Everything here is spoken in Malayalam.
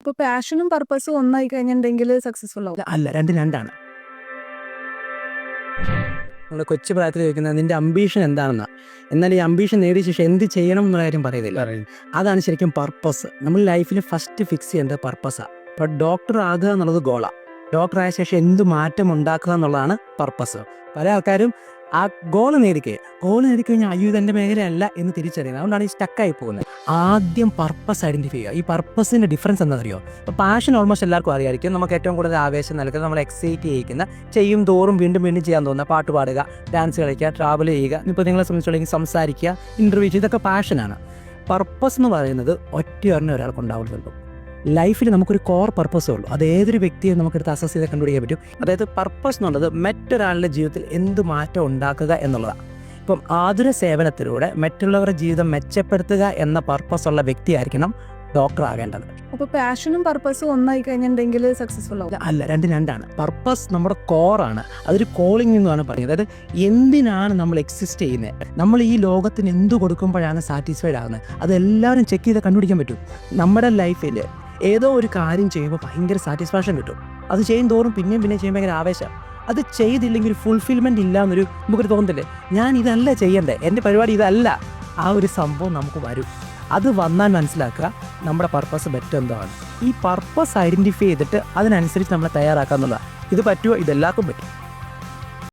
ഇപ്പൊ പാഷനും പർപ്പസും ഒന്നായി കഴിഞ്ഞിട്ടുണ്ടെങ്കിൽ സക്സസ്ഫുൾ ആവും. അല്ല, രണ്ടും രണ്ടാണ്. നമ്മൾ കൊച്ചു പ്രായത്തിൽ ചോദിക്കുന്നത് നിന്റെ അംബീഷൻ എന്താണെന്നാ. എന്നാൽ ഈ അംബീഷൻ നേടിയ ശേഷം എന്ത് ചെയ്യണം എന്നുള്ള കാര്യം പറയുന്നില്ല. അതാണ് ശരിക്കും പർപ്പസ്. നമ്മൾ ലൈഫിൽ ഫസ്റ്റ് ഫിക്സ് ചെയ്യേണ്ടത് പർപ്പസാണ്. ഇപ്പോൾ ഡോക്ടർ ആകുക എന്നുള്ളത് ഗോളാണ്. ഡോക്ടറായ ശേഷം എന്ത് മാറ്റം ഉണ്ടാക്കുക എന്നുള്ളതാണ് പർപ്പസ്. പല ആൾക്കാരും ആ ഗോൾ നേടിക്കഴിഞ്ഞാൽ അയ്യോ ഇതെൻ്റെ മേഖലയല്ല എന്ന് തിരിച്ചറിയുന്നത്. അതുകൊണ്ടാണ് ഈ സ്റ്റക്കായി പോകുന്നത്. ആദ്യം പർപ്പസ് ഐഡൻറ്റിഫൈ ചെയ്യുക. ഈ പർപ്പസിൻ്റെ ഡിഫറൻസ് എന്താണെന്ന് അറിയോ? ഇപ്പോൾ പാഷൻ ഓൾമോസ്റ്റ് എല്ലാവർക്കും അറിയായിരിക്കും. നമുക്ക് ഏറ്റവും കൂടുതൽ ആവേശം നൽകുന്നത്, നമ്മൾ എക്സൈറ്റ് ചെയ്യിക്കുന്ന, ചെയ്യും തോറും വീണ്ടും വീണ്ടും ചെയ്യാൻ തോന്നുന്ന, പാട്ട് പാടുക, ഡാൻസ് കളിക്കുക, ട്രാവൽ ചെയ്യുക, ഇപ്പോൾ നിങ്ങളെ സംബന്ധിച്ചിടത്തോളം സംസാരിക്കുക, ഇൻ്റർവ്യൂ ചെയ്യുക, ഇതൊക്കെ പാഷനാണ്. പർപ്പസ് എന്ന് പറയുന്നത് ഒറ്റയൊരെണ്ണം ഒരാൾക്ക് ഉണ്ടാവുന്നുള്ളൂ. ലൈഫിൽ നമുക്കൊരു കോർ പർപ്പസേ ഉള്ളൂ. അത് ഏതൊരു വ്യക്തിയും നമുക്കെടുത്ത് അസസ് ചെയ്ത് കണ്ടുപിടിക്കാൻ പറ്റും. അതായത് പർപ്പസ് എന്നുള്ളത് മറ്റൊരാളുടെ ജീവിതത്തിൽ എന്ത് മാറ്റം ഉണ്ടാക്കുക എന്നുള്ളതാണ്. ഇപ്പം ആതുര സേവനത്തിലൂടെ മറ്റുള്ളവരുടെ ജീവിതം മെച്ചപ്പെടുത്തുക എന്ന പർപ്പസ് ഉള്ള വ്യക്തിയായിരിക്കണം ഡോക്ടർ ആകേണ്ടത്. അപ്പൊ പാഷനും പർപ്പസും ഒന്നായി കഴിഞ്ഞിട്ടുണ്ടെങ്കിൽ സക്സസ്ഫുൾ ആവും. അല്ല, രണ്ടും രണ്ടാണ്. പർപ്പസ് നമ്മുടെ കോറാണ്. അതൊരു കോളിംഗ് എന്നാണ് പറയുന്നത്. അതായത് എന്തിനാണ് നമ്മൾ എക്സിസ്റ്റ് ചെയ്യുന്നത്, നമ്മൾ ഈ ലോകത്തിന് എന്ത് കൊടുക്കുമ്പോഴാണ് സാറ്റിസ്ഫൈഡ് ആകുന്നത്, അതെല്ലാവരും ചെക്ക് ചെയ്ത് കണ്ടുപിടിക്കാൻ പറ്റും. നമ്മുടെ ലൈഫിൽ ഏതോ ഒരു കാര്യം ചെയ്യുമ്പോൾ ഭയങ്കര സാറ്റിസ്ഫാക്ഷൻ കിട്ടും. അത് ചെയ്യും തോറും പിന്നെയും ചെയ്യുമ്പോൾ ഭയങ്കര ആവേശം. അത് ചെയ്തില്ലെങ്കിൽ ഫുൾഫിൽമെൻറ്റ് ഇല്ല എന്നൊരു നമുക്കൊരു തോന്നത്തില്ലേ, ഞാൻ ഇതല്ല ചെയ്യണ്ടേ, എൻ്റെ പരിപാടി ഇതല്ല. ആ ഒരു സംഭവം നമുക്ക് വരും. അത് വന്നാൽ മനസ്സിലാക്കുക നമ്മുടെ പർപ്പസ് ബെറ്റർ എന്താണ്. ഈ പർപ്പസ് ഐഡൻറ്റിഫൈ ചെയ്തിട്ട് അതിനനുസരിച്ച് നമ്മളെ തയ്യാറാക്കുക എന്നുള്ളതാണ്. ഇത് പറ്റുമോ? ഇതെല്ലാവർക്കും പറ്റും.